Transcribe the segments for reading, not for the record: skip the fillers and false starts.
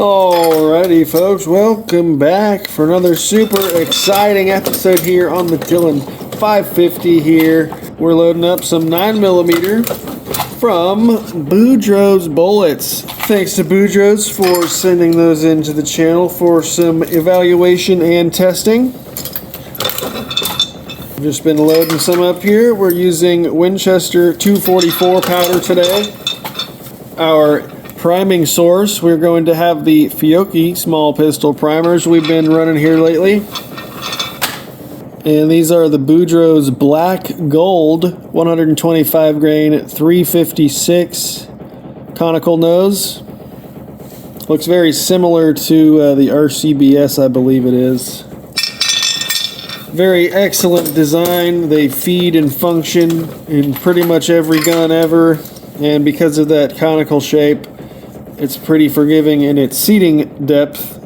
Alrighty folks, welcome back for another super exciting episode here on the Dillon 550 here. We're loading up some 9mm from Boudreau's bullets. Thanks to Boudreau's for sending those into the channel for some evaluation and testing. I've just been loading some up here. We're using Winchester 244 powder today. Our priming source, we're going to have the Fiocchi small pistol primers we've been running here lately. And these are the Boudreau's Black Gold 125 grain 356 conical nose. Looks very similar to the RCBS, I believe it is. Very excellent design. They feed and function in pretty much every gun ever. And because of that conical shape, it's pretty forgiving in its seating depth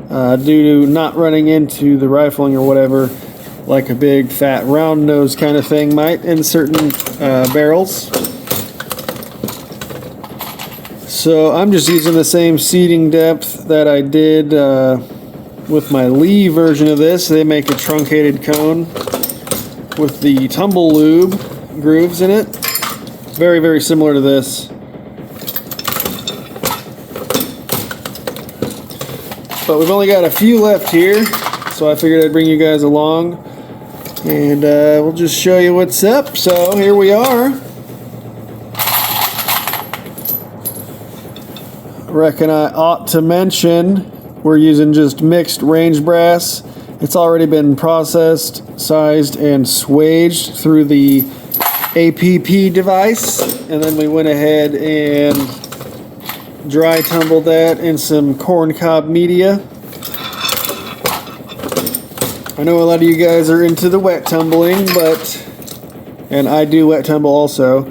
due to not running into the rifling or whatever like a big fat round nose kind of thing might in certain barrels. So I'm just using the same seating depth that I did with my Lee version of this. They make a truncated cone with the tumble lube grooves in it. Very, very similar to this. But we've only got a few left here, so I figured I'd bring you guys along, and we'll just show you what's up. So here we are. I reckon I ought to mention we're using just mixed range brass. It's already been processed, sized, and swaged through the APP device, and then we went ahead and dry tumbled that in some corn cob media. I know a lot of you guys are into the wet tumbling, and I do wet tumble also,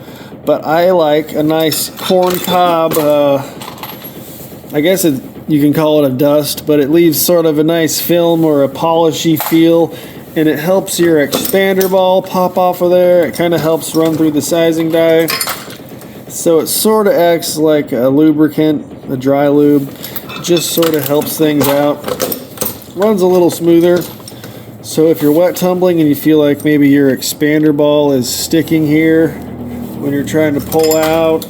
but I like a nice corn cob, I guess you can call it a dust, but it leaves sort of a nice film or a polishy feel, and it helps your expander ball pop off of there. It kind of helps run through the sizing die. So it sort of acts like a lubricant, a dry lube. Just sort of helps things out. Runs a little smoother. So if you're wet tumbling and you feel like maybe your expander ball is sticking here when you're trying to pull out,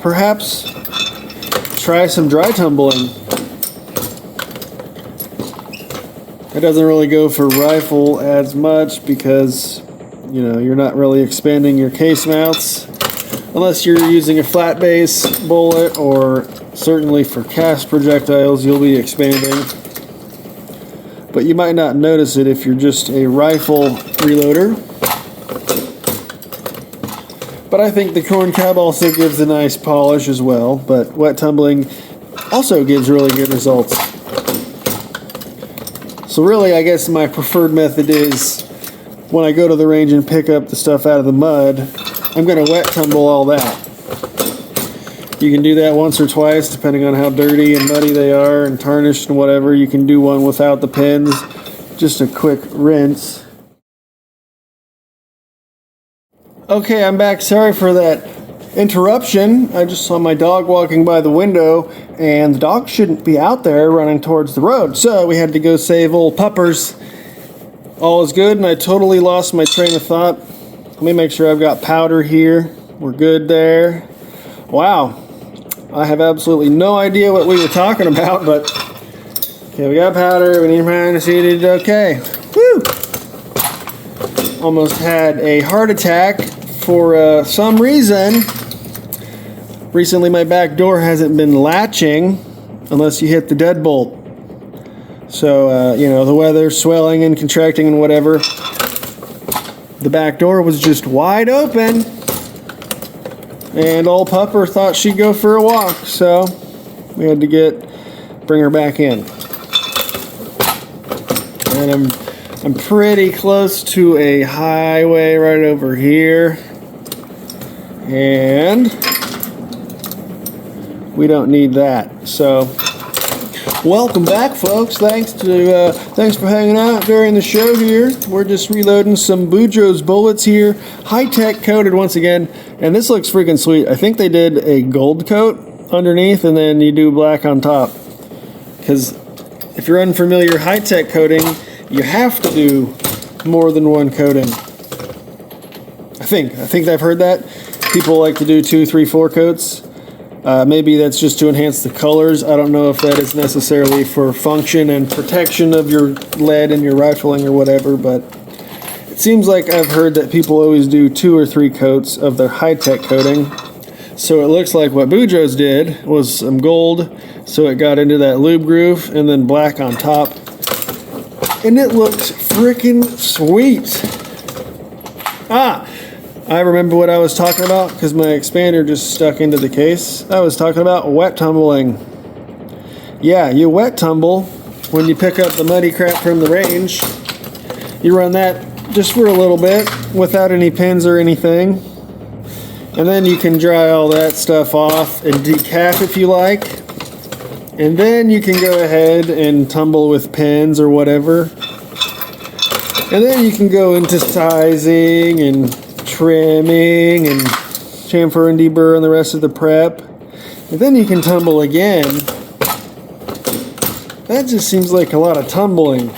perhaps try some dry tumbling. It doesn't really go for rifle as much because you're not really expanding your case mounts unless you're using a flat base bullet, or certainly for cast projectiles you'll be expanding. But you might not notice it if you're just a rifle reloader. But I think the corn cob also gives a nice polish as well, but wet tumbling also gives really good results. So really, I guess my preferred method is when I go to the range and pick up the stuff out of the mud, I'm going to wet tumble all that. You can do that once or twice depending on how dirty and muddy they are and tarnished and whatever. You can do one without the pins, just a quick rinse. Okay, I'm back. Sorry for that interruption. I just saw my dog walking by the window, and the dog shouldn't be out there running towards the road, so we had to go save old Puppers. All is good, and I totally lost my train of thought. Let me make sure I've got powder here. We're good there. Wow, I have absolutely no idea what we were talking about, but okay, we got powder. We need to see it. Okay. Woo! Almost had a heart attack for some reason. Recently, my back door hasn't been latching unless you hit the deadbolt. So, the weather, swelling and contracting and whatever. The back door was just wide open. And old Pupper thought she'd go for a walk. So, we had to bring her back in. And I'm pretty close to a highway right over here. And we don't need that. So, welcome back, folks. Thanks for hanging out during the show here. We're just reloading some Boudreau's bullets here, high-tech coated once again, and this looks freaking sweet. I think they did a gold coat underneath, and then you do black on top. Because if you're unfamiliar, high-tech coating, you have to do more than one coating. I think I've heard that. People like to do 2, 3, 4 coats. Maybe that's just to enhance the colors. I don't know if that is necessarily for function and protection of your lead and your rifling or whatever, but it seems like I've heard that people always do 2 or 3 coats of their high-tech coating. So it looks like what Boudreau's did was some gold, so it got into that lube groove, and then black on top. And it looked freaking sweet. I remember what I was talking about because my expander just stuck into the case. I was talking about wet tumbling. Yeah, you wet tumble when you pick up the muddy crap from the range. You run that just for a little bit without any pins or anything. And then you can dry all that stuff off and decaf if you like. And then you can go ahead and tumble with pins or whatever. And then you can go into sizing and trimming and chamfer and deburr and the rest of the prep. And then you can tumble again. That just seems like a lot of tumbling.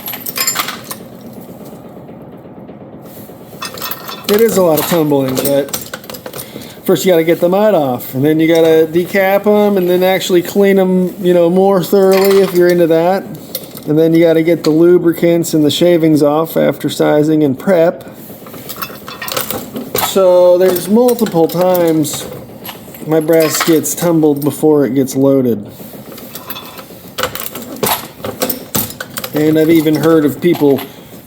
It is a lot of tumbling, but first you got to get the mud off, and then you got to decap them and then actually clean them, more thoroughly if you're into that. And then you got to get the lubricants and the shavings off after sizing and prep. So there's multiple times my brass gets tumbled before it gets loaded. And I've even heard of people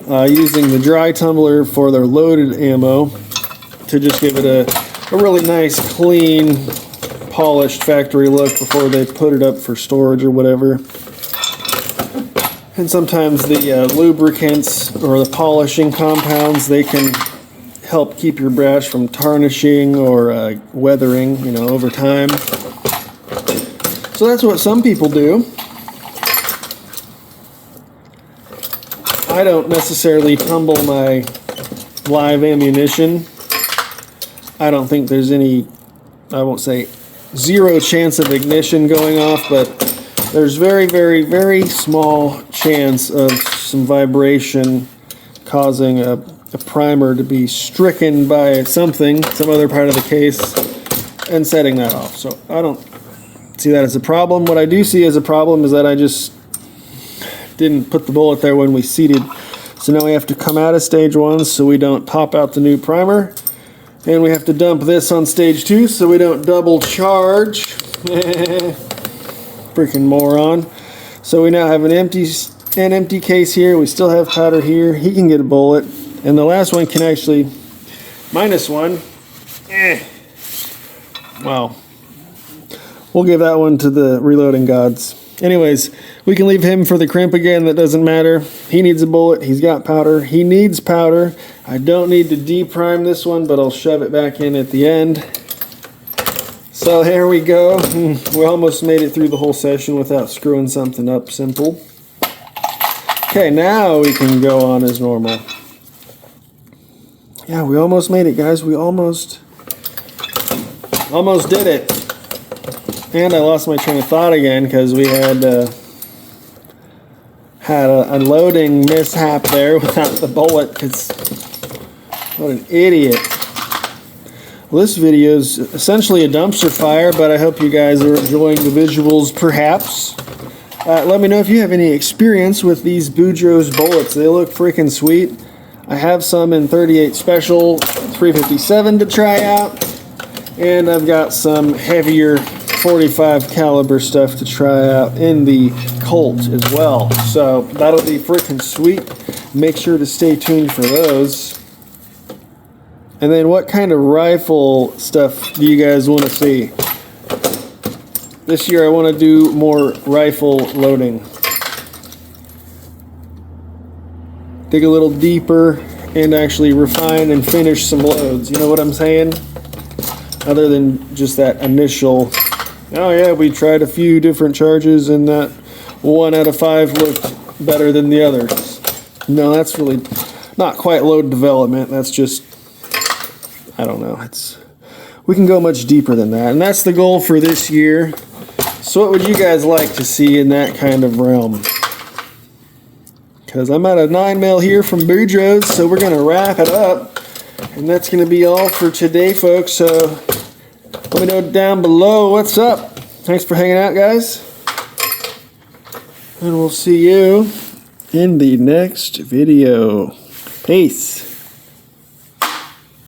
using the dry tumbler for their loaded ammo to just give it a really nice, clean, polished factory look before they put it up for storage or whatever. And sometimes the lubricants or the polishing compounds, they can help keep your brass from tarnishing or weathering, over time. So that's what some people do. I don't necessarily tumble my live ammunition. I don't think there's any, I won't say zero chance of ignition going off, but there's very, very, very small chance of some vibration causing a primer to be stricken by something, some other part of the case, and setting that off. So I don't see that as a problem. What I do see as a problem is that I just didn't put the bullet there when we seated. So now we have to come out of stage 1 so we don't pop out the new primer. And we have to dump this on stage 2 so we don't double charge. Freaking moron. So we now have an empty case here. We still have powder here. He can get a bullet. And the last one can actually, -1. Wow. We'll give that one to the reloading gods. Anyways, we can leave him for the crimp again. That doesn't matter. He needs a bullet. He's got powder. He needs powder. I don't need to deprime this one, but I'll shove it back in at the end. So here we go. We almost made it through the whole session without screwing something up simple. Okay, now we can go on as normal. Yeah, we almost made it, guys. We almost did it. And I lost my train of thought again because we had a loading mishap there without the bullet. Because what an idiot. Well, this video is essentially a dumpster fire, but I hope you guys are enjoying the visuals perhaps. Let me know if you have any experience with these Boudreau's bullets. They look freaking sweet. I have some in 38 Special 357 to try out, and I've got some heavier 45 caliber stuff to try out in the Colt as well. So that'll be freaking sweet. Make sure to stay tuned for those. And then what kind of rifle stuff do you guys want to see? This year I want to do more rifle loading. Dig a little deeper and actually refine and finish some loads. You know what I'm saying? Other than just that initial, oh yeah, we tried a few different charges and that 1 out of 5 looked better than the others. No, that's really not quite load development. That's just, I don't know. We can go much deeper than that. And that's the goal for this year. So what would you guys like to see in that kind of realm? Because I'm at a 9mm here from Boudreau, so we're going to wrap it up. And that's going to be all for today, folks. So let me know down below what's up. Thanks for hanging out, guys. And we'll see you in the next video. Peace.